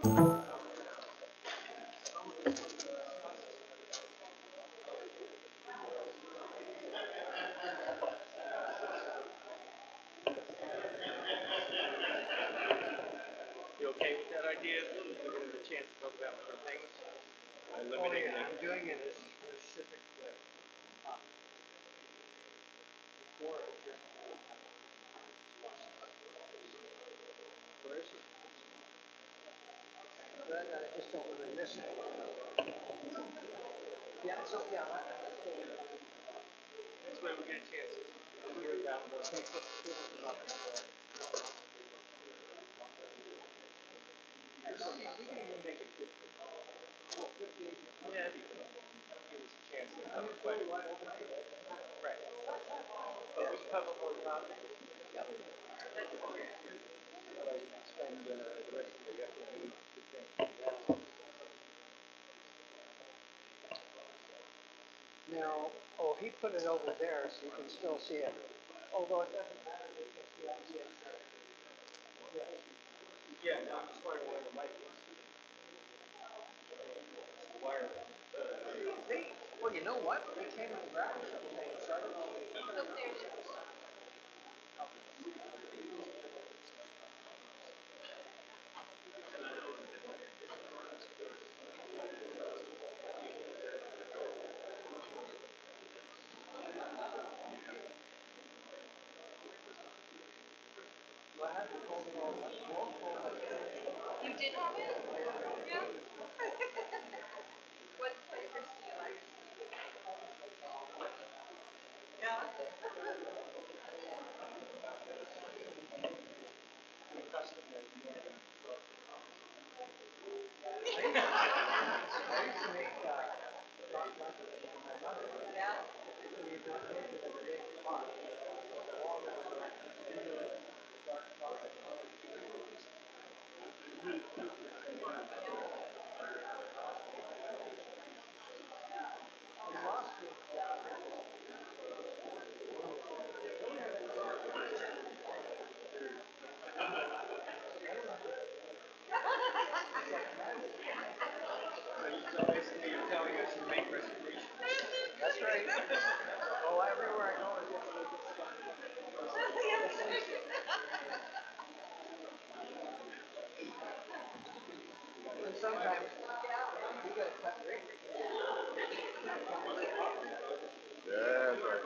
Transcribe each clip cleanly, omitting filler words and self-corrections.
You okay with that idea? Giving it a chance to talk about other things? Eliminating I'm doing it as specific with before it was where is it? But I just don't want to miss it. Yeah, so yeah, This way we get a chance to hear about the we can even make it 50. Oh, 50. Yeah, give us a chance to have a question. Right. But we cover more topics. Yep. Spend the rest of the afternoon to think. Now, oh, he put it over there so you can still see it. Although it doesn't matter because the idea is that. Yeah, no, I'm just wondering where the mic is. Wireless. Well, you know what? They came and grabbed it. They started on You did have it? Yeah. What flavors do you like? Yeah. So basically you're telling us to make reservations. That's right. Oh, everywhere I go, I get and sometimes you got to cut rate. Yeah, but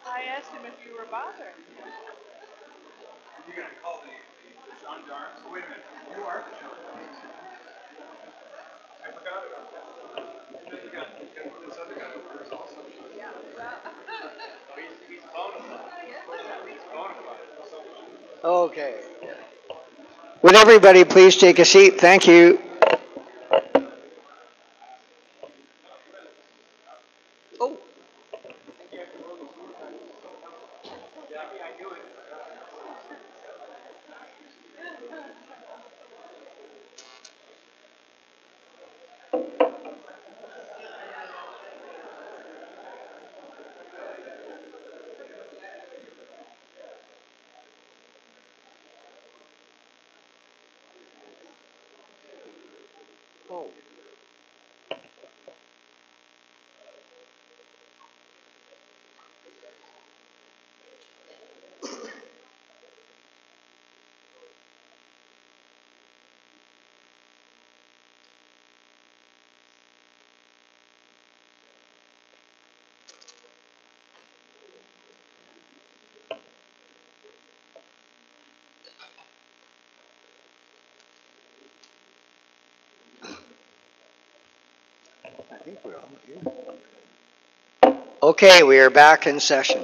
I asked him if you were bothered. You're going to call the John Jarnes? Oh, wait a minute. You are the John Jarnes. I forgot about that. And then you got this other guy over there also. Yeah, well. Oh, he's bona fide. He's bona fide. Okay. Would everybody please take a seat? Thank you. Oh. Oh. I think we're all here. Okay, we are back in session.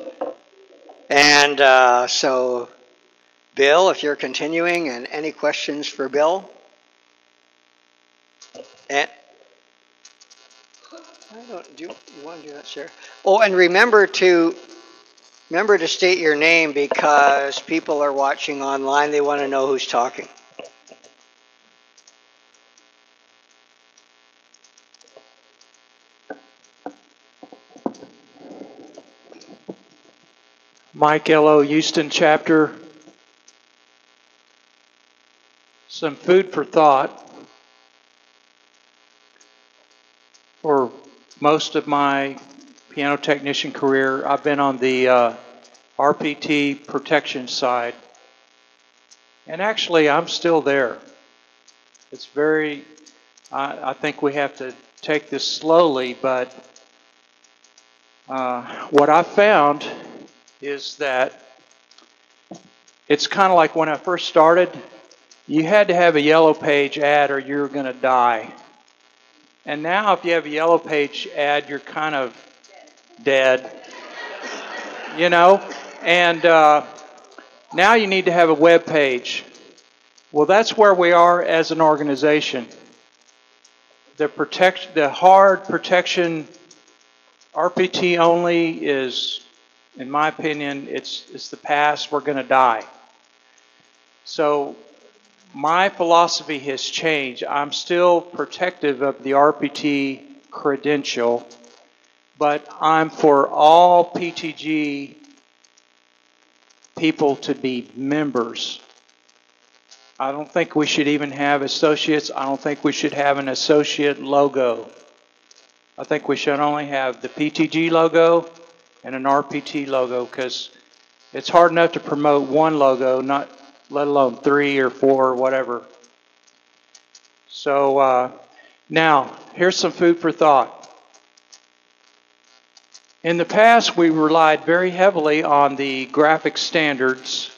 And so, Bill, if you're continuing, and any questions for Bill? And I don't. Do you want to do that, Sarah? Oh, and remember to state your name because people are watching online. They want to know who's talking. Mike L.O. Houston chapter. Some food for thought. For most of my piano technician career, I've been on the RPT protection side. And actually, I'm still there. It's very, I think we have to take this slowly, but what I found is that it's kind of like when I first started, you had to have a yellow page ad or you're going to die. And now if you have a yellow page ad, you're kind of dead, you know? And now you need to have a web page. Well, that's where we are as an organization. The hard protection RPT only is, in my opinion, it's the past. We're going to die. So my philosophy has changed. I'm still protective of the RPT credential, but I'm for all PTG people to be members. I don't think we should even have associates. I don't think we should have an associate logo. I think we should only have the PTG logo and an RPT logo because it's hard enough to promote one logo, not let alone 3 or 4 or whatever. So now, here's some food for thought. In the past, we relied very heavily on the graphic standards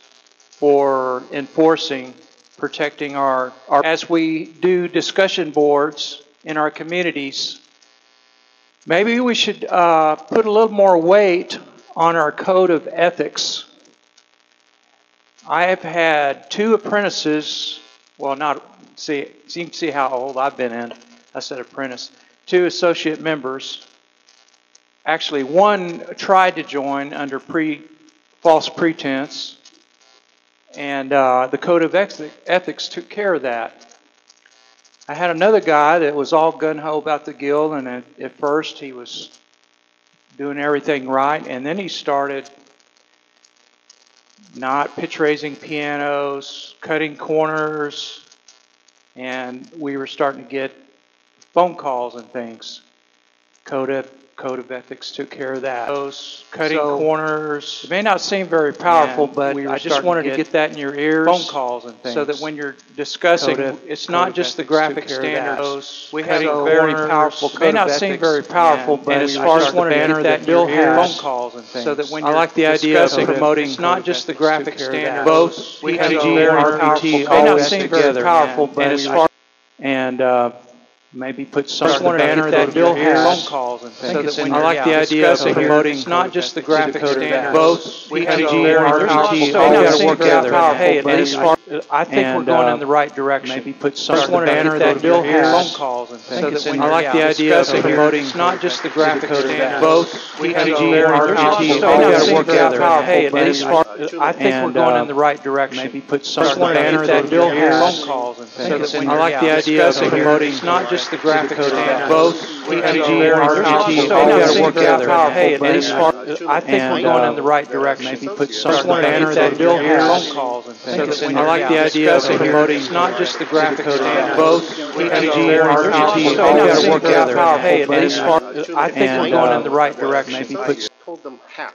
for enforcing, protecting our as we do discussion boards in our communities, maybe we should put a little more weight on our code of ethics. I have had 2 apprentices, well, not, see, you can see how old I've been in. I said apprentice. 2 associate members. Actually, one tried to join under false pretense, and the code of ethics took care of that. I had another guy that was all gung-ho about the guild, and at first he was doing everything right, and then he started not pitch raising pianos, cutting corners, and we were starting to get phone calls and things. Code of code of ethics took care of that. Those cutting corners. It may not seem very powerful, but I just wanted to get that in your ears. Phone calls and things. So that when you're discussing, it's not just the graphic standards. We have a very powerful code of ethics. It may not seem very powerful, but as far as the banner that Bill has, phone calls and things. So that when you're discussing promoting, it's not just the graphic standards. Both PTG and RPT may not seem very powerful, but as far and maybe put some of the banner that Bill has. Phone calls and things. So that when I like the idea of promoting, it's not just the graphic standards. Both PTG and RPT all got to work together. Hey, I think we're going in the right direction. Maybe put some of the banner that Bill has. Phone calls and things. So that I like the idea of promoting, it's not just the graphic standards. Both PTG and RPT all got to work together. Hey, I think we're going in the right direction. Maybe put some of the banner that Bill has. Phone calls and things. So that I like the idea of promoting, it's not just the graphic standards. Both PTG and RPT all got to work together. Hey, I think we're going in the right direction. Maybe put some of the banner that Bill has. Phone calls and things. So I like the idea of promoting, it's not just the graphic standards. Both PTG and RPT all got to work together. Hey, I think we're going in the right direction. Maybe put told them half.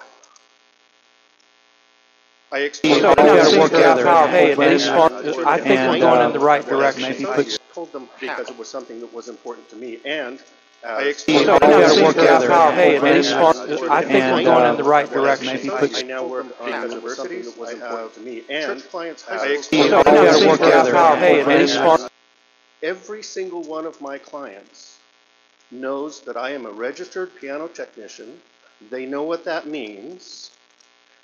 I all explained got to work together. Hey, I think we're going in the right direction. Maybe put told them because it was something that was important to me, and I all explained got to work together. Hey, I think we're going in the right direction. Maybe put I now work on universities that was important to me, and church clients, I all explained got to work together. Hey, every single one of my clients knows that I am a registered piano technician. They know what that means,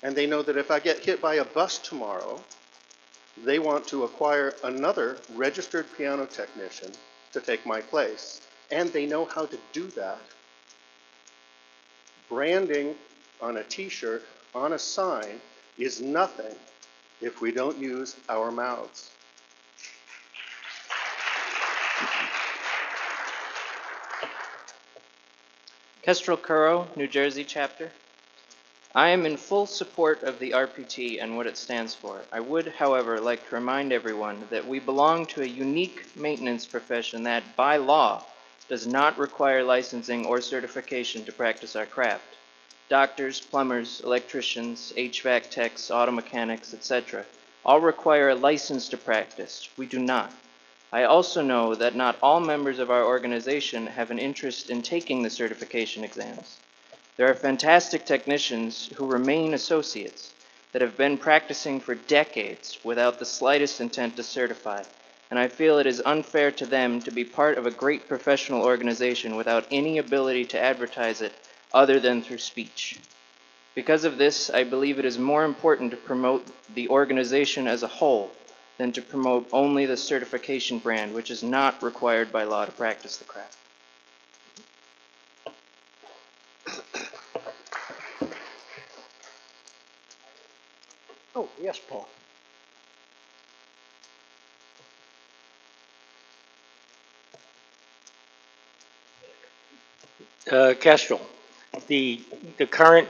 and they know that if I get hit by a bus tomorrow, they want to acquire another registered piano technician to take my place. And they know how to do that. Branding on a t-shirt, on a sign, is nothing if we don't use our mouths. Kestrel Curro, New Jersey chapter. I am in full support of the RPT and what it stands for. I would, however, like to remind everyone that we belong to a unique maintenance profession that, by law, does not require licensing or certification to practice our craft. Doctors, plumbers, electricians, HVAC techs, auto mechanics, etc. all require a license to practice. We do not. I also know that not all members of our organization have an interest in taking the certification exams. There are fantastic technicians who remain associates that have been practicing for decades without the slightest intent to certify, and I feel it is unfair to them to be part of a great professional organization without any ability to advertise it other than through speech. Because of this, I believe it is more important to promote the organization as a whole than to promote only the certification brand, which is not required by law to practice the craft. Oh, yes, Paul. Kestrel, the current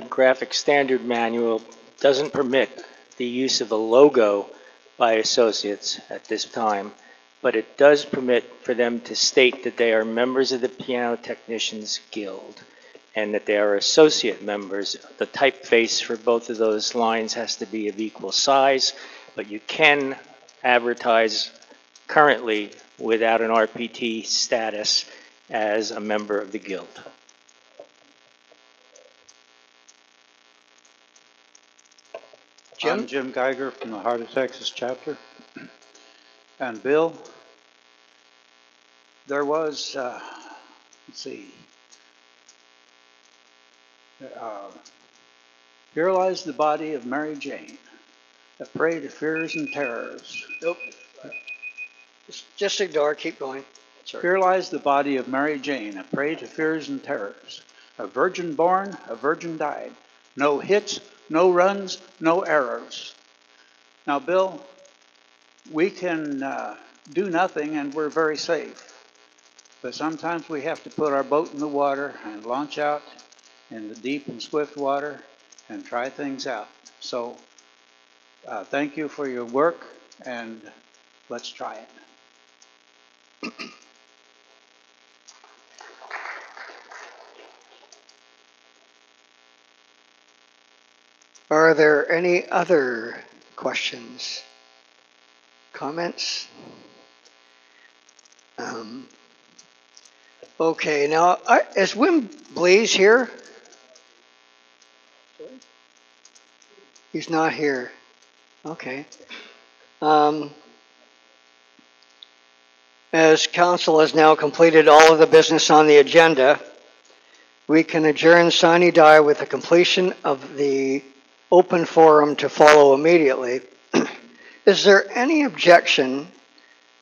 graphic standard manual doesn't permit the use of a logo by associates at this time, but it does permit for them to state that they are members of the Piano Technicians Guild and that they are associate members. The typeface for both of those lines has to be of equal size, but you can advertise currently without an RPT status as a member of the guild. Jim? I'm Jim Geiger from the Heart of Texas chapter. And Bill, there was, let's see, here lies the body of Mary Jane, a prey to fears and terrors. Nope. Just ignore, keep going. Sorry. Here lies the body of Mary Jane, a prey to fears and terrors. A virgin born, a virgin died. No hits, no runs, no errors. Now, Bill, we can do nothing and we're very safe. But sometimes we have to put our boat in the water and launch out in the deep and swift water and try things out. So thank you for your work, and let's try it. Are there any other questions? Comments? Okay, now, is Wim Blaze here? He's not here. Okay. As council has now completed all of the business on the agenda, we can adjourn sine die with the completion of the open forum to follow immediately. Is there any objection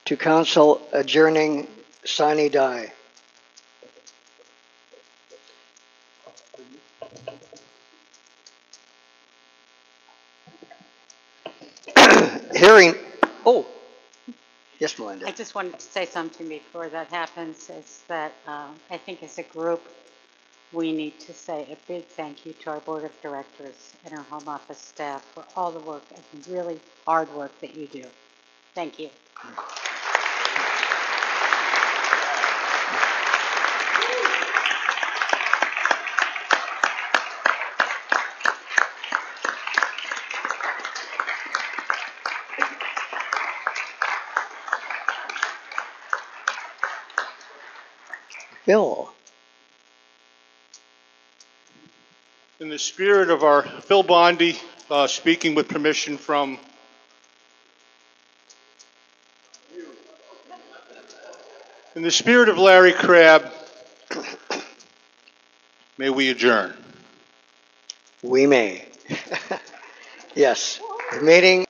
to council adjourning sine die? Hearing, oh, yes, Melinda. I just wanted to say something before that happens, is that I think as a group, we need to say a big thank you to our board of directors and our home office staff for all the work and really hard work that you do. Thank you. Bill. In the spirit of our Phil Bondi, speaking with permission from in the spirit of Larry Crabb, may we adjourn. We may. Yes. The meeting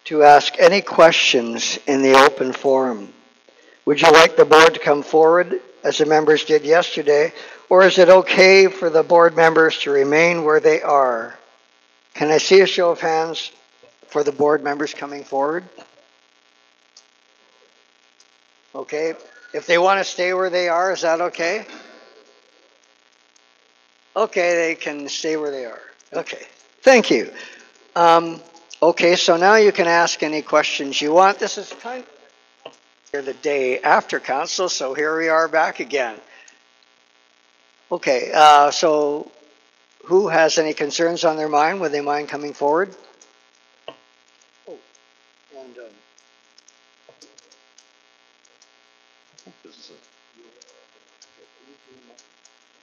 to ask any questions in the open forum. Would you like the board to come forward as the members did yesterday, or is it okay for the board members to remain where they are? Can I see a show of hands for the board members coming forward? Okay. If they want to stay where they are, is that okay? Okay, they can stay where they are. Okay. Thank you. Okay, so now you can ask any questions you want. This is kind of the day after council, so here we are back again. Okay, so who has any concerns on their mind? Would they mind coming forward? Oh, and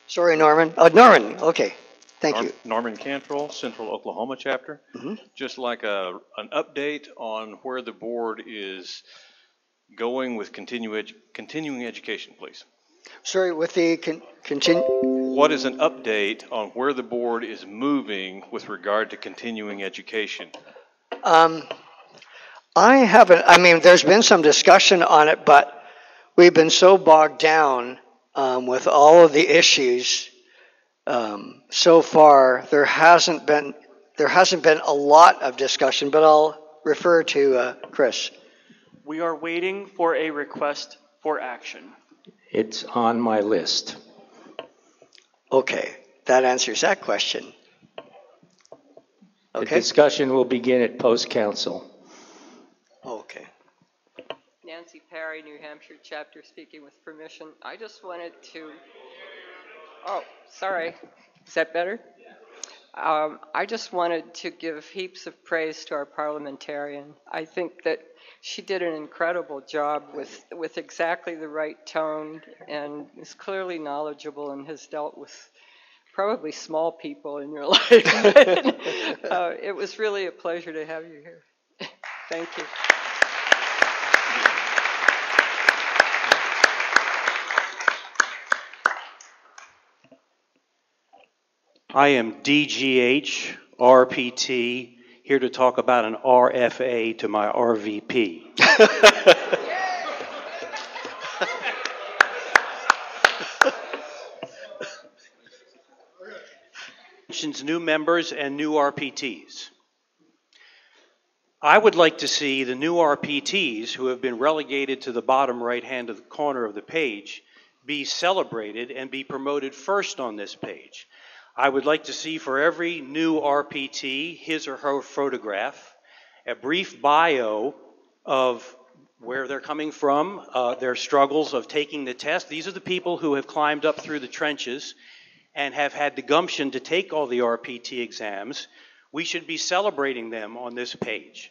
sorry, Norman. Norman, okay. Thank you. Norman Cantrell, Central Oklahoma chapter. Just like an update on where the board is going with continuing education, please. Sorry, with the continue. What is an update on where the board is moving with regard to continuing education? I haven't, I mean, there's been some discussion on it, but we've been so bogged down with all of the issues so far. There hasn't been a lot of discussion, but I'll refer to Chris. We are waiting for a request for action. It's on my list. Okay, that answers that question. The Okay. discussion will begin at post-council. Okay. Nancy Perry, New Hampshire chapter, speaking with permission. I just wanted to, oh, sorry, is that better? I just wanted to give heaps of praise to our parliamentarian. I think that she did an incredible job with exactly the right tone and is clearly knowledgeable and has dealt with probably small people in your life. It was really a pleasure to have you here. Thank you. I am DGH, RPT, here to talk about an RFA to my RVP. Mentions new members and new RPTs. I would like to see the new RPTs who have been relegated to the bottom right-hand of the corner of the page be celebrated and be promoted first on this page. I would like to see for every new RPT, his or her photograph, a brief bio of where they're coming from, their struggles of taking the test. These are the people who have climbed up through the trenches and have had the gumption to take all the RPT exams we should be celebrating them on this page.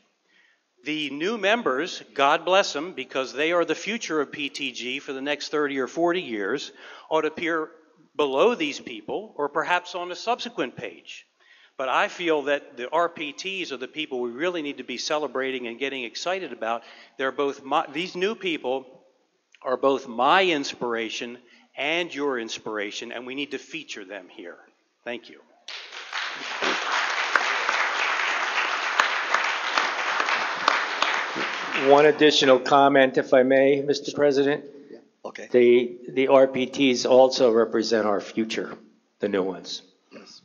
The new members, God bless them, because they are the future of PTG for the next 30 or 40 years, ought to appear below these people or perhaps on a subsequent page. But I feel that the RPTs are the people we really need to be celebrating and getting excited about. They're both these new people are both my inspiration and your inspiration, and we need to feature them here. Thank you. One additional comment, if I may, Mr. President. Okay. The RPTs also represent our future, the new ones. Yes.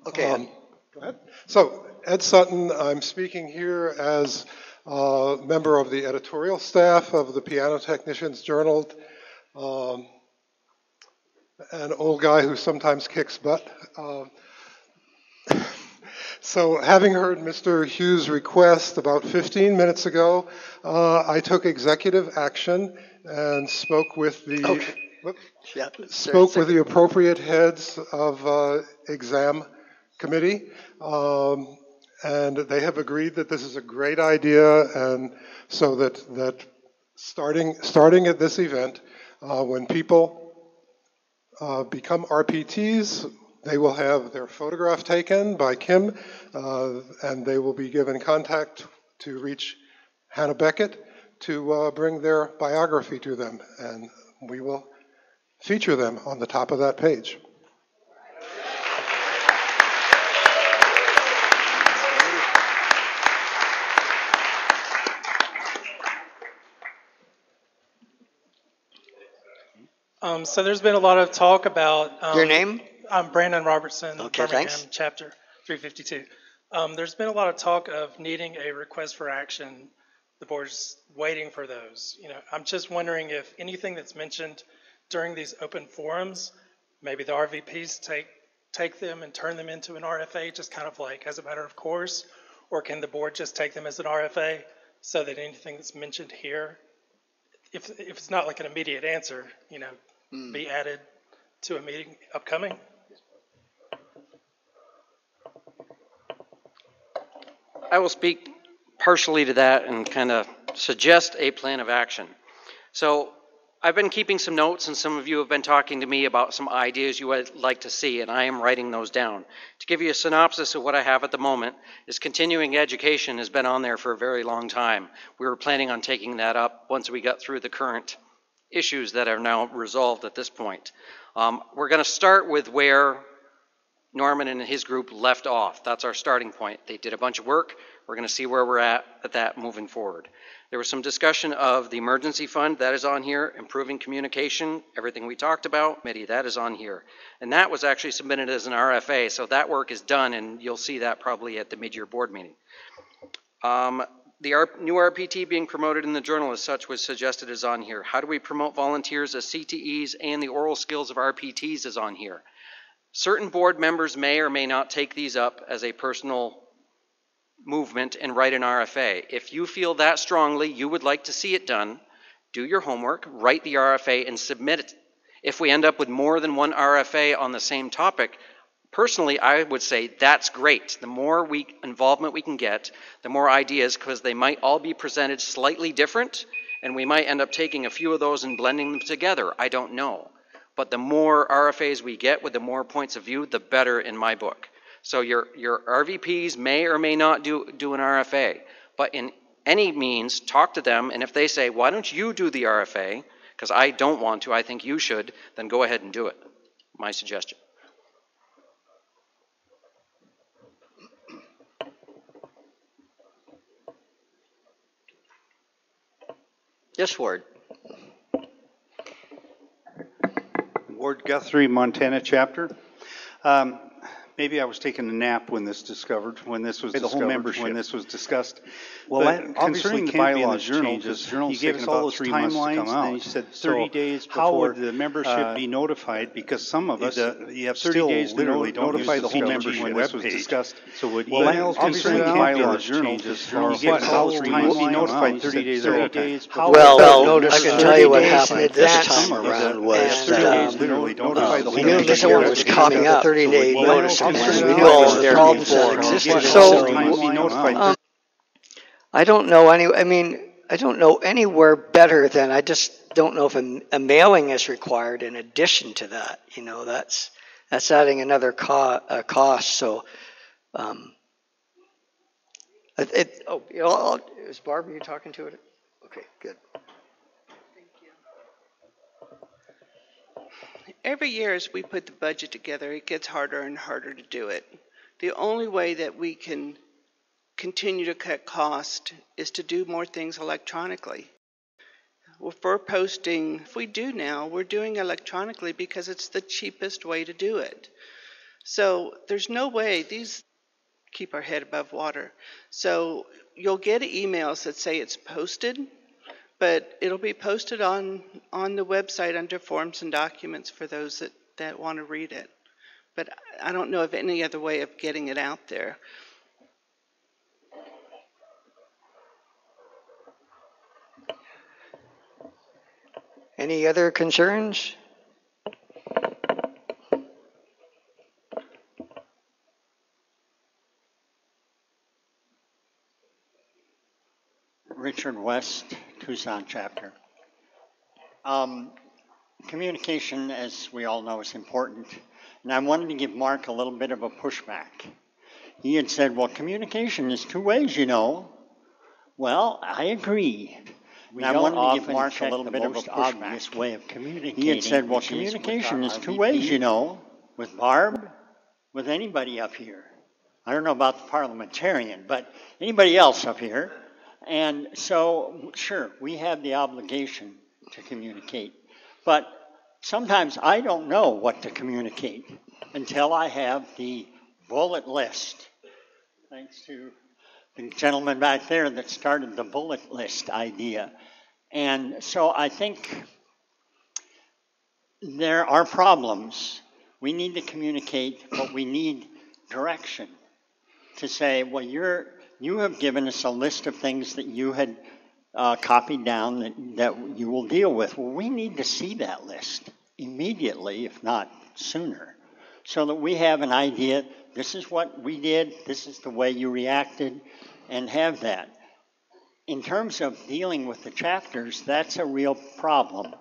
Okay. Go ahead. So, Ed Sutton, I'm speaking here as a member of the editorial staff of the Piano Technicians Journal, an old guy who sometimes kicks butt. So having heard Mr. Hughes' request about 15 minutes ago, I took executive action and spoke with the with the appropriate heads of exam committee, and they have agreed that this is a great idea, and so that starting at this event, when people become RPTs, they will have their photograph taken by Kim, and they will be given contact to reach Hannah Beckett to bring their biography to them, and we will feature them on the top of that page. So there's been a lot of talk about... Your name? I'm Brandon Robertson, okay, Birmingham, thanks. Chapter 352. There's been a lot of talk of needing a request for action. The board's waiting for those. I'm just wondering if anything that's mentioned during these open forums, maybe the RVPs take them and turn them into an RFA, just kind of like as a matter of course, or can the board just take them as an RFA so that anything that's mentioned here, if it's not like an immediate answer, be added to a meeting upcoming? I will speak partially to that and kind of suggest a plan of action. So I've been keeping some notes, and some of you have been talking to me about some ideas you would like to see, and I am writing those down. To give you a synopsis of what I have at the moment is continuing education has been on there for a very long time. We were planning on taking that up once we got through the current issues that are now resolved at this point. We're going to start with where Norman and his group left off. That's our starting point. They did a bunch of work. We're going to see where we're at that moving forward. There was some discussion of the emergency fund. That is on here. Improving communication, everything we talked about. Committee, that is on here. And that was actually submitted as an RFA, so that work is done, and you'll see that probably at the mid-year board meeting. The new RPT being promoted in the journal as such was suggested as on here. How do we promote volunteers as CTEs, and the oral skills of RPTs is on here. Certain board members may or may not take these up as a personal movement and write an RFA. If you feel that strongly you would like to see it done, do your homework, write the RFA, and submit it. If we end up with more than one RFA on the same topic, personally, I would say that's great. The more involvement we can get, the more ideas, because they might all be presented slightly different, and we might end up taking a few of those and blending them together. I don't know. But the more RFAs we get with the more points of view, the better in my book. So your RVPs may or may not do an RFA, but in any means, talk to them, and if they say, why don't you do the RFA, because I don't want to, I think you should, then go ahead and do it. My suggestion. Yes, Ward. Ward Guthrie, Montana chapter. Maybe I was taking a nap when this was discussed. Well, concerning the bylaws changes, you gave us all those timelines, and you said 30 days before. How would the membership be notified? Because some of us, you have 30 days literally to notify the whole membership when this was discussed. So would concerning the bylaws changes, you gave us all those timelines, be notified 30 days early. Well, I can tell you what happened this time around was that we knew that someone was coming up. 30-day notice concerned. We knew all the problems that existed. So, I don't know I don't know anywhere better than, I just don't know if a mailing is required in addition to that. You know, that's adding another cost. So, is Barbara, you talking to it? Okay, good. Every year as we put the budget together, it gets harder and harder to do it. The only way that we can continue to cut cost is to do more things electronically. If we're posting, if we do now, we're doing electronically because it's the cheapest way to do it. So there's no way, these keep our head above water. So you'll get emails that say it's posted, but it'll be posted on the website under forms and documents for those that want to read it. But I don't know of any other way of getting it out there. Any other concerns? Richard West, Tucson chapter. Communication, as we all know, is important. And I wanted to give Mark a little bit of a pushback. He had said, well, communication is two ways, you know. Well, I agree. I wanted to give Mark a little bit of a pushback. Way of communicating. He had said, well, communication is two ways, you know, with Barb, with anybody up here. I don't know about the parliamentarian, but anybody else up here. And so, sure, we have the obligation to communicate. But sometimes I don't know what to communicate until I have the bullet list. Thanks to the gentleman back there that started the bullet list idea. And so I think there are problems. We need to communicate, but we need direction to say, well, you have given us a list of things that you had copied down that you will deal with. Well, we need to see that list immediately, if not sooner, so that we have an idea, this is what we did, this is the way you reacted, and have that. In terms of dealing with the chapters, that's a real problem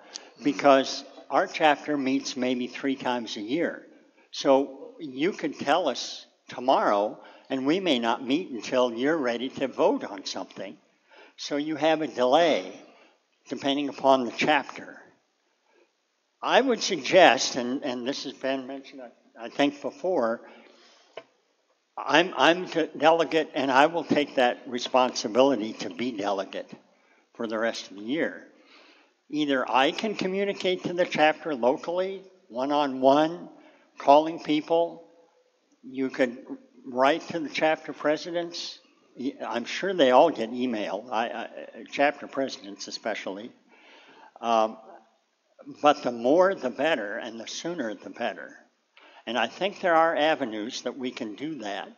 because our chapter meets maybe 3 times a year. So you could tell us tomorrow, and we may not meet until you're ready to vote on something. So you have a delay depending upon the chapter. I would suggest, and this has been mentioned, I think, before, I'm delegate, and I will take that responsibility to be delegate for the rest of the year. Either I can communicate to the chapter locally, one-on-one, calling people. You could write to the chapter presidents. I'm sure they all get email, chapter presidents especially. But the more the better, and the sooner the better. And I think there are avenues that we can do that,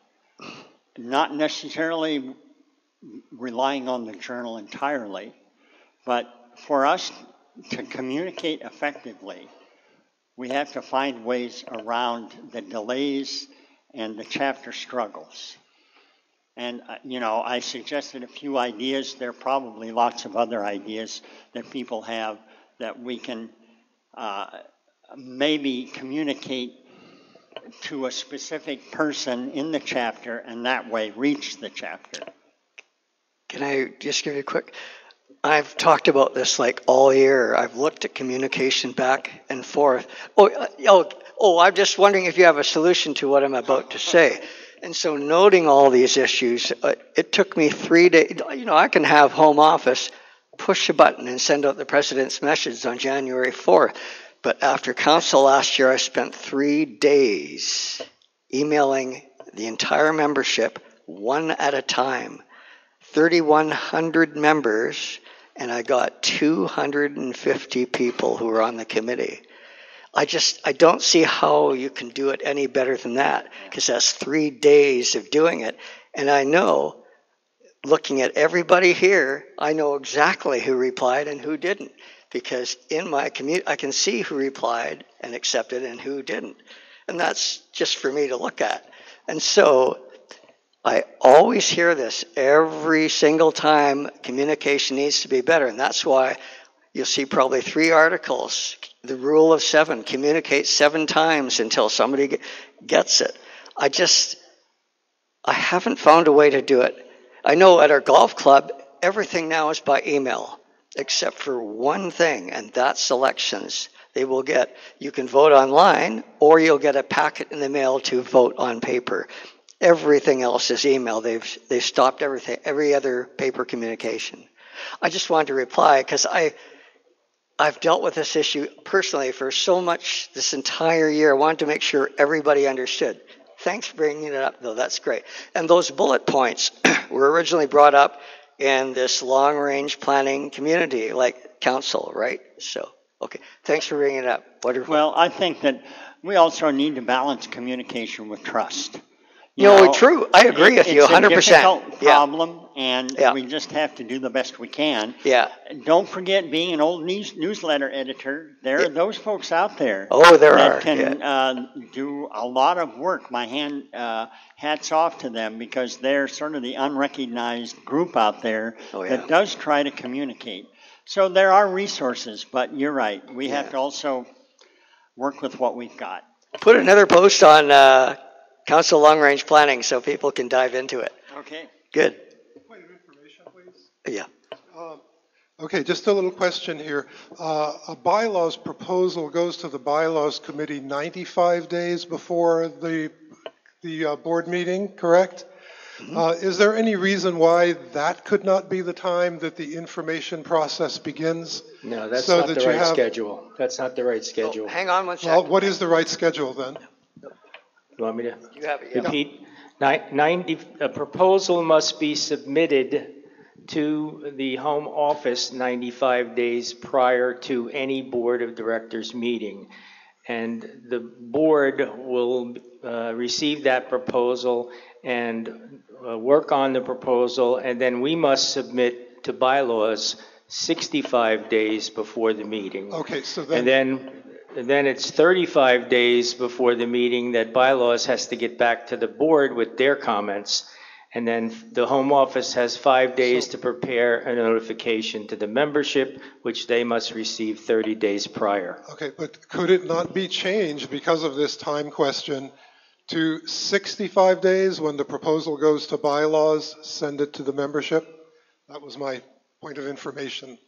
not necessarily relying on the journal entirely, but for us to communicate effectively, we have to find ways around the delays and the chapter struggles. And, I suggested a few ideas. There are probably lots of other ideas that people have that we can maybe communicate to a specific person in the chapter and that way reach the chapter. Can I just give you a quick? I've talked about this like all year. I've looked at communication back and forth. I'm just wondering if you have a solution to what I'm about to say. And so noting all these issues, it took me 3 days. I can have home office push a button and send out the president's message on January 4th. But after council last year, I spent 3 days emailing the entire membership one at a time, 3,100 members, and I got 250 people who were on the committee. I don't see how you can do it any better than that, because that's 3 days of doing it. And I know, looking at everybody here, I know exactly who replied and who didn't, because in my I can see who replied and accepted and who didn't. And that's just for me to look at. And so I always hear this every single time. Communication needs to be better. And that's why you'll see probably 3 articles. The rule of 7, communicate 7 times until somebody gets it. I haven't found a way to do it. I know at our golf club, everything now is by email, except for one thing, and that's elections. You can vote online, or you'll get a packet in the mail to vote on paper. Everything else is email. They've stopped every other paper communication. I just wanted to reply because I've dealt with this issue personally for so much this entire year. I wanted to make sure everybody understood. Thanks for bringing it up, though. That's great. And those bullet points were originally brought up in this long-range planning community, like council, right? So, okay. Thanks for bringing it up. Wonderful. Well, I think that we also need to balance communication with trust. True. I agree with you 100%. It's a difficult problem, and we just have to do the best we can. Yeah. Don't forget, being an old newsletter editor, there are those folks out there. Oh, there that are. Can do a lot of work. My hats off to them, because they're sort of the unrecognized group out there that does try to communicate. So there are resources, but you're right. We have to also work with what we've got. Put another post on Council Long Range Planning so people can dive into it. Okay. Good. Point of information, please. Yeah. Okay, just a little question here. A bylaws proposal goes to the bylaws committee 95 days before the board meeting, correct? Mm-hmm. Is there any reason why that could not be the time that the information process begins? No, that's not the right schedule. That's not the right schedule. Hang on one second. Well, what is the right schedule then? You want me to repeat? A proposal must be submitted to the Home Office 95 days prior to any Board of Directors meeting. And the board will receive that proposal and work on the proposal, and then we must submit to bylaws 65 days before the meeting. Okay, so then... And then it's 35 days before the meeting that bylaws has to get back to the board with their comments. And then the Home Office has 5 days to prepare a notification to the membership, which they must receive 30 days prior. Okay, but could it not be changed because of this time question to 65 days when the proposal goes to bylaws, send it to the membership? That was my point of information.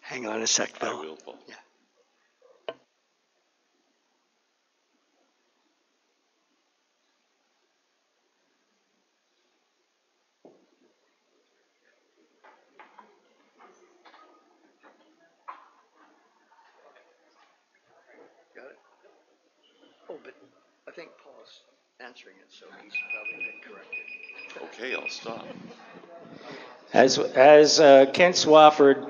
Hang on a sec, Bill. I will, Paul. Yeah. Got it? Oh, but I think Paul's answering it, so he's probably corrected. Okay, I'll stop. As Kent Swafford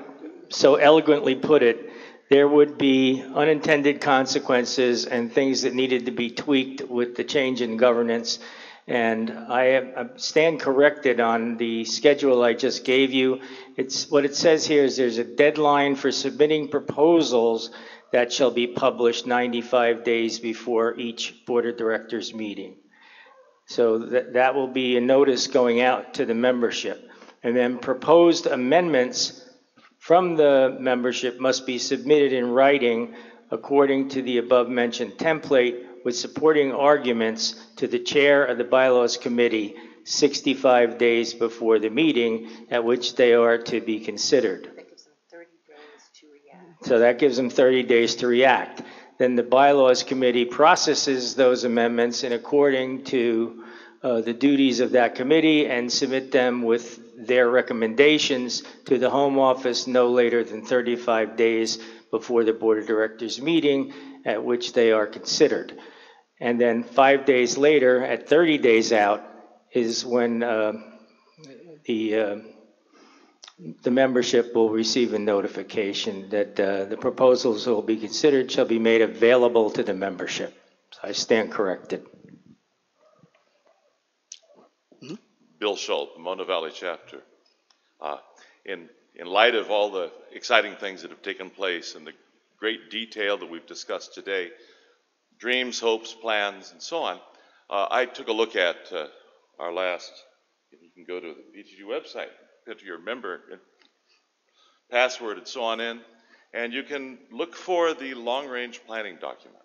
so eloquently put it, there would be unintended consequences and things that needed to be tweaked with the change in governance. And I stand corrected on the schedule I just gave you. What it says here is there's a deadline for submitting proposals that shall be published 95 days before each Board of Directors meeting. So that will be a notice going out to the membership. And then proposed amendments from the membership must be submitted in writing according to the above-mentioned template with supporting arguments to the chair of the bylaws committee 65 days before the meeting at which they are to be considered. So that gives them 30 days to react. Then the bylaws committee processes those amendments in according to the duties of that committee and submit them with their recommendations to the Home Office no later than 35 days before the Board of Directors meeting at which they are considered. And then 5 days later, at 30 days out, is when the membership will receive a notification that the proposals will be considered shall be made available to the membership. So I stand corrected. Bill Schultz, the Mono Valley chapter. In light of all the exciting things that have taken place and the great detail that we've discussed today, dreams, hopes, plans, and so on, I took a look at our last, you can go to the PTG website, enter your member password and so on in, and you can look for the long-range planning document.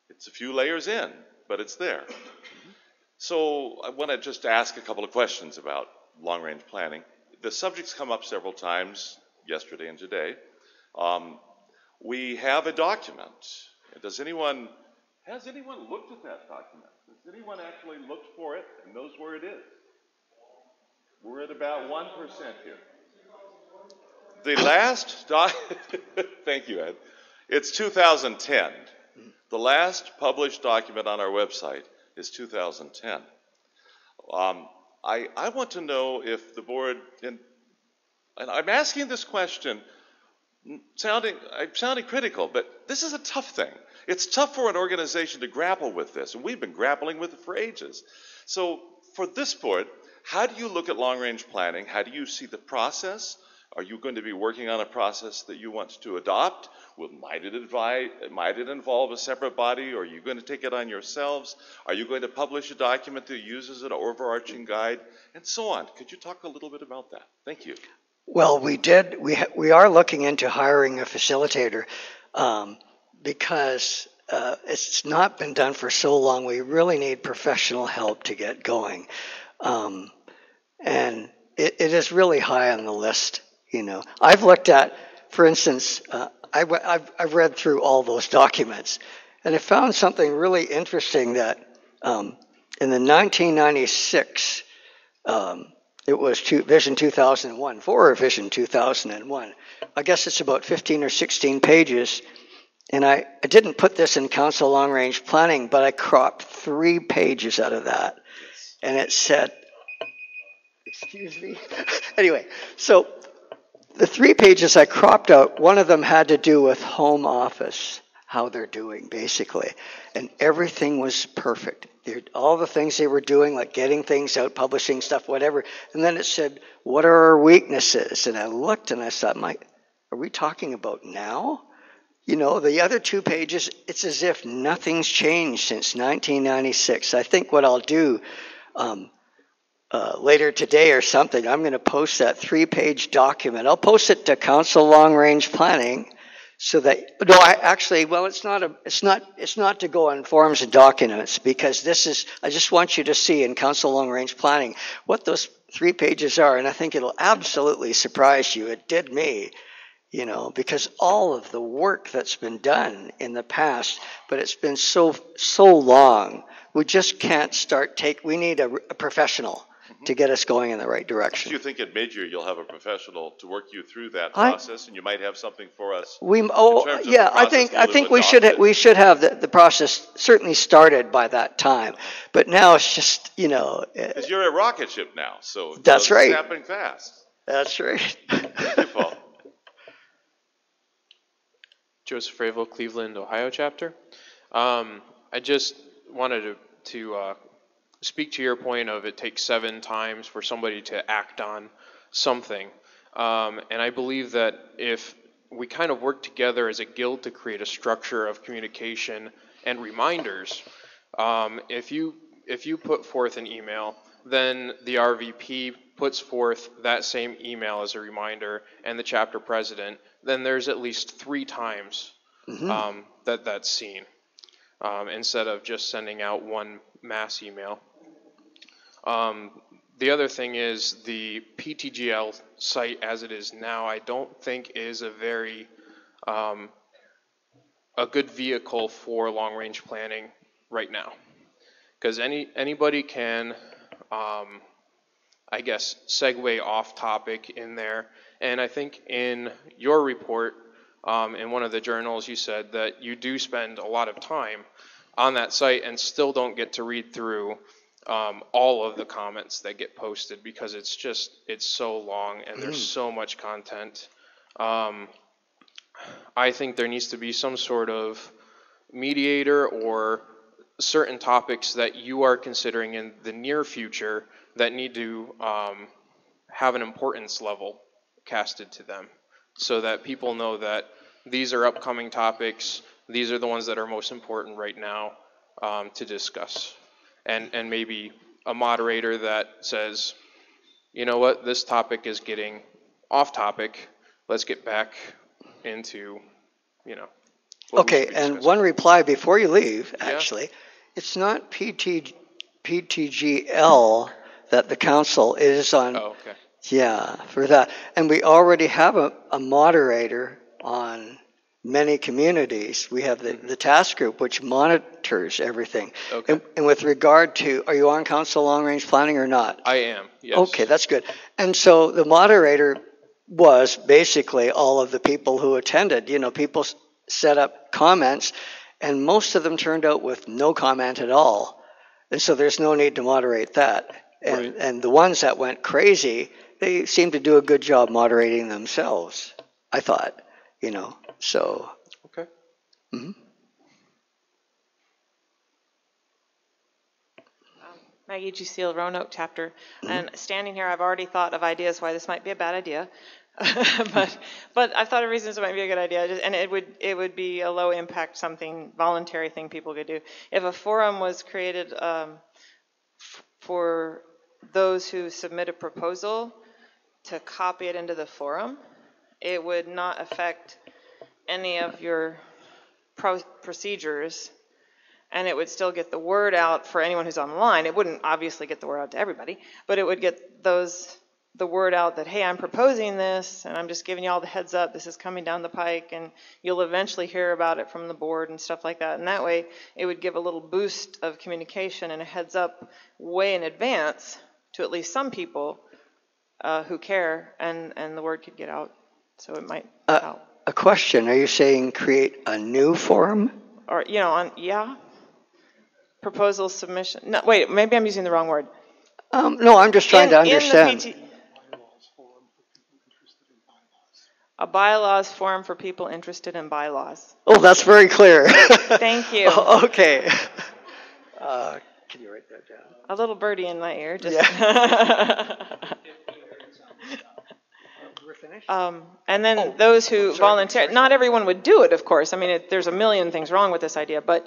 It's a few layers in, but it's there. So I want to just ask a couple of questions about long-range planning. The subject's come up several times yesterday and today. We have a document. Has anyone looked at that document? Has anyone actually looked for it and knows where it is? We're at about 1% here. The last thank you, Ed. It's 2010. The last published document on our website is 2010. I want to know if the board, and I'm asking this question, I'm sounding critical, but this is a tough thing. It's tough for an organization to grapple with this, and we've been grappling with it for ages. So for this board, how do you look at long-range planning? How do you see the process? Are you going to be working on a process that you want to adopt? Might it involve a separate body, or are you going to take it on yourselves? Are you going to publish a document that uses an overarching guide, and so on? Could you talk a little bit about that? Thank you. Well, we are looking into hiring a facilitator because it's not been done for so long. We really need professional help to get going, and it is really high on the list. You know, I've looked at, for instance, I've read through all those documents, and I found something really interesting that in the 1996, it was Vision 2001, for Vision 2001. I guess it's about 15 or 16 pages, and I didn't put this in Council Long Range Planning, but I cropped 3 pages out of that, and it said, excuse me, anyway, so the 3 pages I cropped out, one of them had to do with home office, how they're doing, basically. And everything was perfect. All the things they were doing, like getting things out, publishing stuff, whatever. And then it said, what are our weaknesses? And I looked and I thought, are we talking about now? You know, the other 2 pages, it's as if nothing's changed since 1996. I think what I'll do later today or something, I'm going to post that 3-page document. I'll post it to Council Long Range Planning, so that it's not to go on forms and documents, because I just want you to see in Council Long Range Planning what those 3 pages are, and I think it'll absolutely surprise you. It did me, you know, because all of the work that's been done in the past, but it's been so long. We just can't we need a professional to get us going in the right direction. Do you think at mid-year you'll have a professional to work you through that process, and you might have something for us? I think we should have the process certainly started by that time, but now it's just, you know, because you're a rocket ship now, so that's right. It's happening fast. That's right. Thank you, Paul. Joseph Fravel, Cleveland, Ohio chapter. I just wanted to speak to your point of it takes 7 times for somebody to act on something. And I believe that if we kind of work together as a guild to create a structure of communication and reminders, if you put forth an email, then the RVP puts forth that same email as a reminder, and the chapter president, then there's at least 3 times that's seen, instead of just sending out one mass email. The other thing is the PTGL site as it is now, I don't think is a very a good vehicle for long range planning right now, because anybody can I guess segue off topic in there. And I think in your report, in one of the journals, you said that you do spend a lot of time on that site and still don't get to read through all of the comments that get posted, because it's so long and there's so much content. I think there needs to be some sort of mediator or certain topics that you are considering in the near future that need to have an importance level casted to them, so that people know that these are upcoming topics, these are the ones that are most important right now to discuss. And maybe a moderator that says, you know what, this topic is getting off topic, let's get back into, what we should Okay, be and discussing. one reply before you leave, actually. It's not PTGL that the council is on. Oh, okay. Yeah, for that. And we already have a moderator on many communities. We have the task group, which monitors everything. Okay. And with regard to, are you on council long-range planning or not? I am, yes. Okay, that's good. And so the moderator was basically all of the people who attended. People set up comments, and most of them turned out with no comment at all. And so there's no need to moderate that. And the ones that went crazy, they seemed to do a good job moderating themselves, I thought, so. Okay. Mm-hmm. Maggie G. Seal, Roanoke chapter. And standing here, I've already thought of ideas why this might be a bad idea. but I've thought of reasons it might be a good idea, and it would be a low impact, something voluntary thing people could do. If a forum was created for those who submit a proposal to copy it into the forum, it would not affect any of your procedures, and it would still get the word out for anyone who's online. It wouldn't obviously get the word out to everybody, but it would get the word out that, hey, I'm proposing this, and I'm just giving you all the heads up, this is coming down the pike, and you'll eventually hear about it from the board and stuff like that. And that way, it would give a little boost of communication and a heads up way in advance to at least some people who care, and the word could get out. So it might help. A question, are you saying create a new forum? Or, proposal submission. No, wait, maybe I'm using the wrong word. No, I'm just trying to understand. A bylaws forum for people interested in bylaws. Oh, that's very clear. Thank you. Okay. Can you write that down? A little birdie in my ear. Just We're finished? And then those who volunteer, not everyone would do it, of course. I mean, there's a million things wrong with this idea, but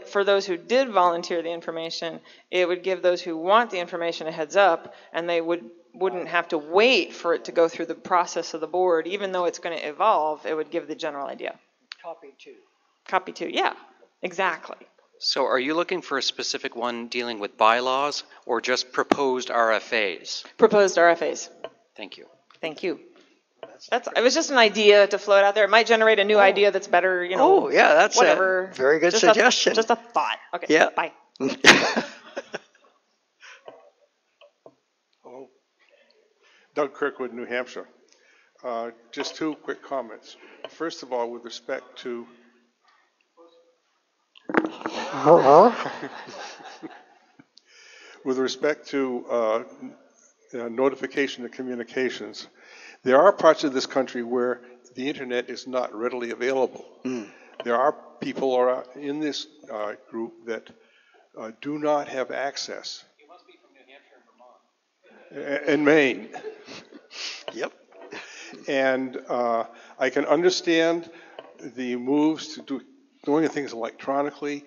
for those who did volunteer the information, it would give those who want the information a heads up, and they wouldn't have to wait for it to go through the process of the board. Even though it's going to evolve, it would give the general idea. Copy two, yeah, exactly. So are you looking for a specific one dealing with bylaws or just proposed RFAs? Proposed RFAs. Thank you. Thank you. It was just an idea to float out there. It might generate a new idea that's better, Oh, yeah, that's whatever. a very good suggestion. Just a thought. Okay, yeah. Bye. Hello. Doug Kirkwood, New Hampshire. Just two quick comments. First of all, with respect to notification of communications, there are parts of this country where the internet is not readily available. There are people in this group that do not have access. You must be from New Hampshire and Vermont. And Maine. Yep. And I can understand the moves to doing things electronically.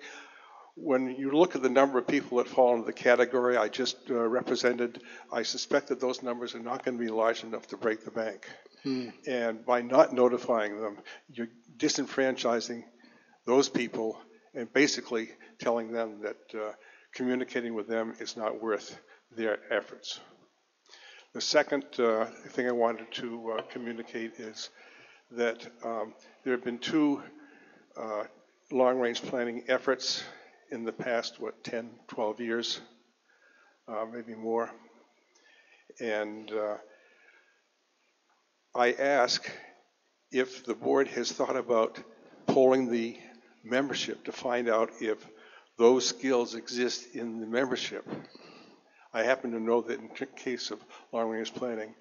When you look at the number of people that fall into the category I just represented, I suspect that those numbers are not going to be large enough to break the bank. And by not notifying them, you're disenfranchising those people and basically telling them that communicating with them is not worth their efforts. The second thing I wanted to communicate is that there have been two long-range planning efforts in the past, 10, 12 years, maybe more. And I ask if the board has thought about polling the membership to find out if those skills exist in the membership. I happen to know that in case of long-range planning,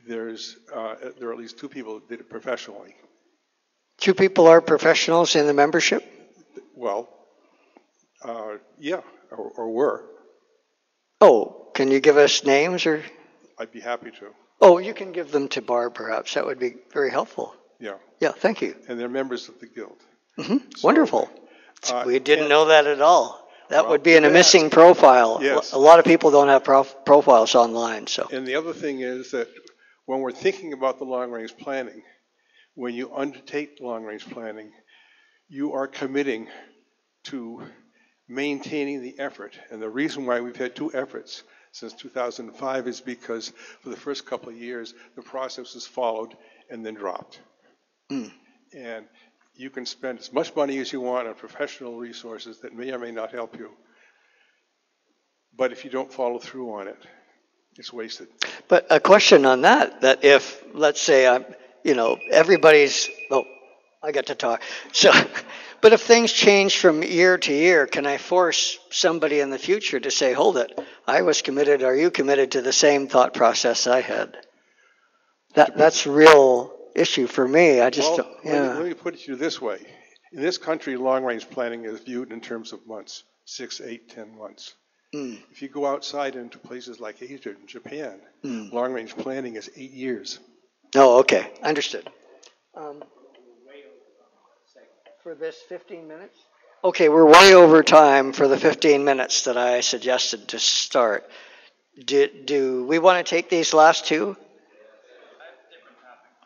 there are at least two people that did it professionally. Two people are professionals in the membership? Well, Yeah, or were. Oh, can you give us names or? I'd be happy to. Oh, you can give them to Barb perhaps. That would be very helpful. Yeah. Yeah, thank you. And they're members of the guild. So, wonderful. We didn't know that at all. That would be in a missing profile. Yes. A lot of people don't have profiles online. So. And the other thing is that when we're thinking about the long-range planning, when you undertake long-range planning, you are committing to maintaining the effort. And the reason why we've had 2 efforts since 2005 is because for the first couple of years, the process was followed and then dropped. And you can spend as much money as you want on professional resources that may or may not help you. But if you don't follow through on it, it's wasted. But a question on that if, let's say, everybody's, I get to talk. So, but if things change from year to year, can I force somebody in the future to say, hold it, I was committed, are you committed to the same thought process I had? That's a real issue for me. I just don't, yeah. Let me put it to you this way. In this country, long-range planning is viewed in terms of months, 6, 8, 10 months. If you go outside into places like Asia and Japan, long-range planning is 8 years. Oh, okay. Understood. For this 15 minutes? Okay, we're way over time for the 15 minutes that I suggested to start. Do we want to take these last 2?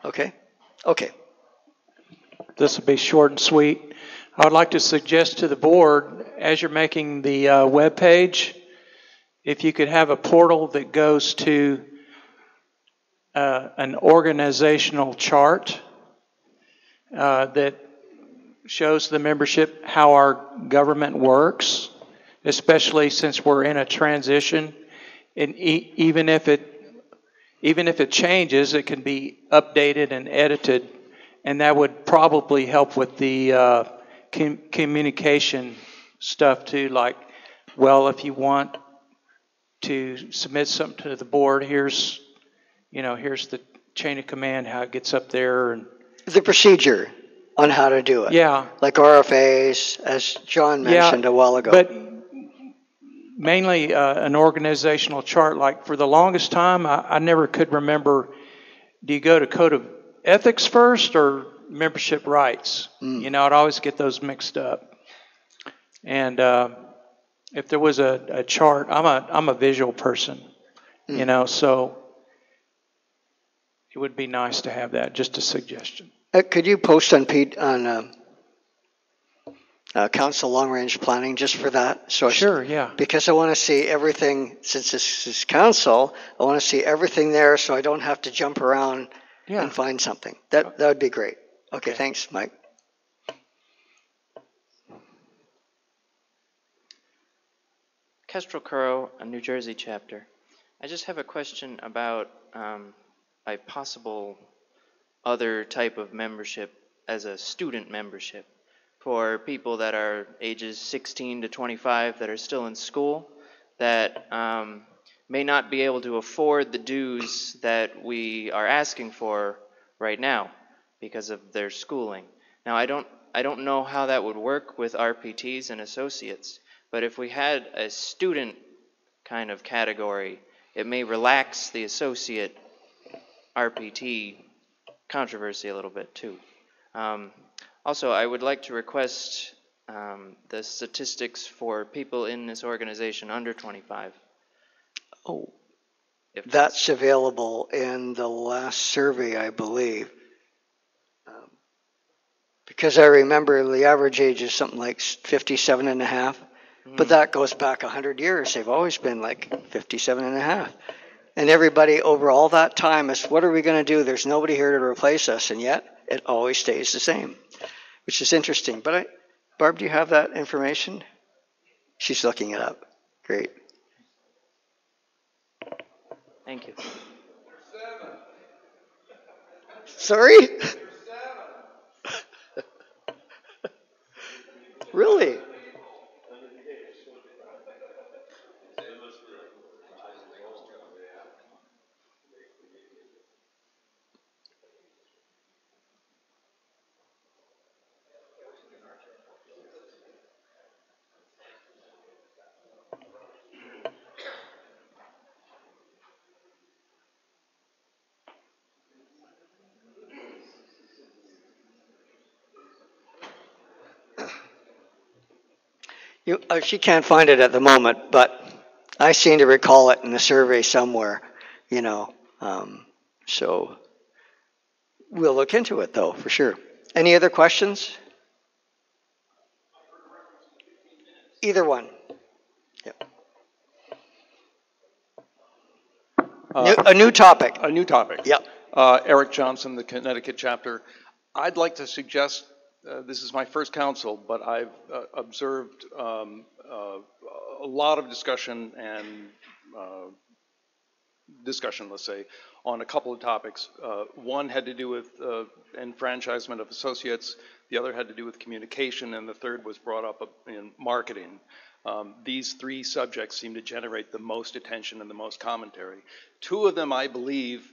Okay. Okay. This will be short and sweet. I would like to suggest to the board, as you're making the web page, if you could have a portal that goes to an organizational chart that shows the membership how our government works, especially since we're in a transition. And even if it changes, it can be updated and edited, and that would probably help with the communication stuff too. Like, well, if you want to submit something to the board, here's the chain of command, how it gets up there, and the procedure on how to do it. Yeah. Like RFAs, as John mentioned a while ago. But mainly an organizational chart. Like for the longest time, I never could remember, do you go to Code of Ethics first or membership rights? I'd always get those mixed up. And if there was a chart, I'm a visual person, so it would be nice to have that, just a suggestion. Could you post on council long-range planning just for that? So sure, yeah. Because I want to see everything, since this is council, I want to see everything there so I don't have to jump around and find something. That would be great. Okay, thanks, Mike. Kestrel Curro, a New Jersey chapter. I just have a question about a possible other type of membership as a student membership for people that are ages 16 to 25 that are still in school that may not be able to afford the dues that we are asking for right now because of their schooling. Now, I don't know how that would work with RPTs and associates, but if we had a student kind of category, it may relax the associate RPT controversy a little bit too. Also, I would like to request the statistics for people in this organization under 25. Oh, that's available in the last survey, I believe. Because I remember the average age is something like 57 and a half. But that goes back 100 years. They've always been like 57 and a half. And everybody over all that time is, what are we going to do? There's nobody here to replace us. And yet it always stays the same, which is interesting. But Barb, do you have that information? She's looking it up. Great. Thank you. Sorry? Really? She can't find it at the moment, but I seem to recall it in the survey somewhere, you know. So we'll look into it, though, for sure. Any other questions? Either one. Yep. A new topic. A new topic. Yep. Eric Johnson, the Connecticut chapter. I'd like to suggest, this is my first council, but I've observed a lot of discussion and let's say, on a couple of topics. One had to do with enfranchisement of associates, the other had to do with communication, and the third was brought up in marketing. These three subjects seem to generate the most attention and the most commentary. Two of them, I believe,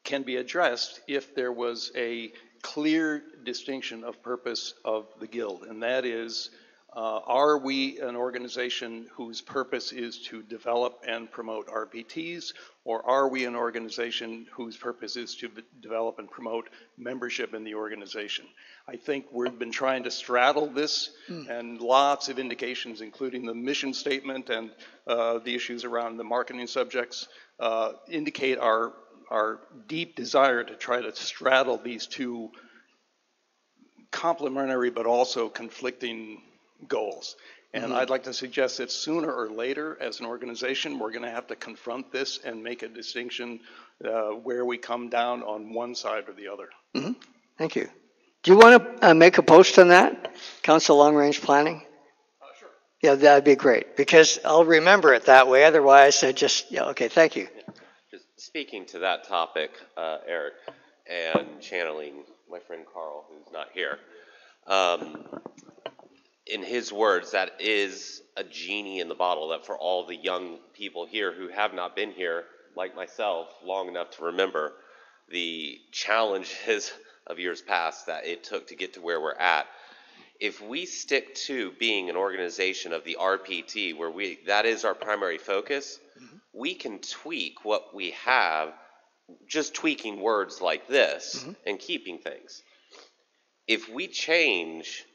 can be addressed if there was a clear distinction of purpose of the Guild, and that is, are we an organization whose purpose is to develop and promote RPTs, or are we an organization whose purpose is to develop and promote membership in the organization? I think we've been trying to straddle this, and lots of indications, including the mission statement and the issues around the marketing subjects, indicate our deep desire to try to straddle these two complementary but also conflicting goals. And I'd like to suggest that sooner or later, as an organization, we're going to have to confront this and make a distinction where we come down on one side or the other. Thank you. Do you want to make a post on that, Council Long Range Planning? Sure. Yeah, that'd be great, because I'll remember it that way. Otherwise, okay, thank you. Just speaking to that topic, Eric, and channeling my friend Carl, who's not here. In his words, that is a genie in the bottle, that for all the young people here who have not been here, like myself, long enough to remember the challenges of years past that it took to get to where we're at. If we stick to being an organization of the RPT, where that is our primary focus, we can tweak what we have, just tweaking words like this and keeping things. If we change,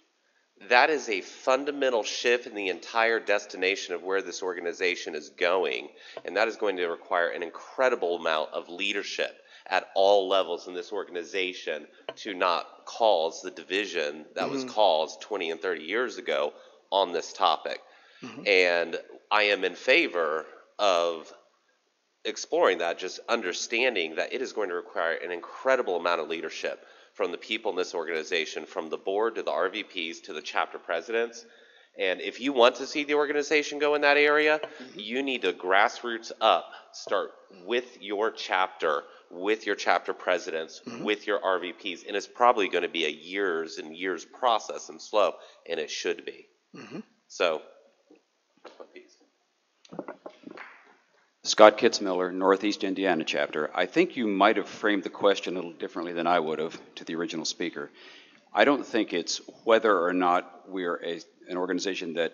that is a fundamental shift in the entire destination of where this organization is going, and that is going to require an incredible amount of leadership at all levels in this organization to not cause the division that was caused 20 and 30 years ago on this topic. And I am in favor of exploring that, just understanding that it is going to require an incredible amount of leadership from the people in this organization, from the board to the RVPs to the chapter presidents. And if you want to see the organization go in that area, you need to grassroots up, start with your chapter presidents, with your RVPs. And it's probably going to be a years and years process and slow, and it should be. So, that's my piece. Scott Kitzmiller, Northeast Indiana chapter. I think you might have framed the question a little differently than I would have to the original speaker. I don't think it's whether or not we're an organization that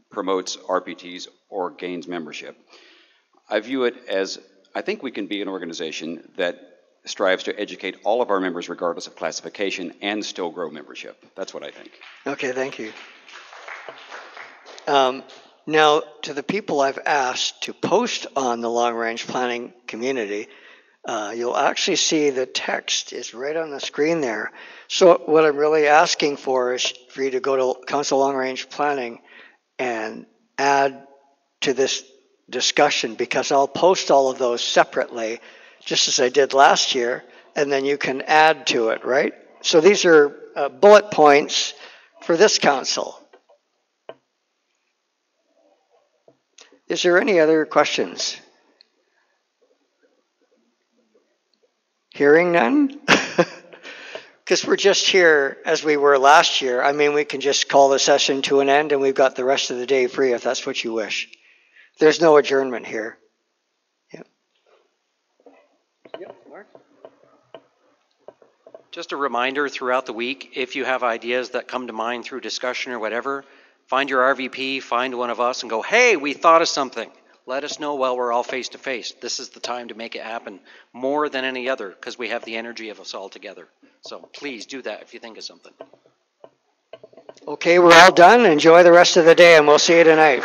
promotes RPTs or gains membership. I view it as, I think we can be an organization that strives to educate all of our members regardless of classification and still grow membership. That's what I think. Okay, thank you. Now, to the people I've asked to post on the Long Range Planning community, you'll actually see the text is right on the screen there. So what I'm really asking for is for you to go to Council Long Range Planning and add to this discussion, because I'll post all of those separately, just as I did last year, and then you can add to it, right? So these are bullet points for this council. Is there any other questions? Hearing none? Because we're just here as we were last year. I mean, we can just call the session to an end and we've got the rest of the day free if that's what you wish. There's no adjournment here. Yep. Yep, Mark. Just a reminder throughout the week, if you have ideas that come to mind through discussion or whatever, find your RVP, find one of us, and go, hey, we thought of something. Let us know while we're all face to face. This is the time to make it happen more than any other, because we have the energy of us all together. So please do that if you think of something. Okay, we're all done. Enjoy the rest of the day, and we'll see you tonight.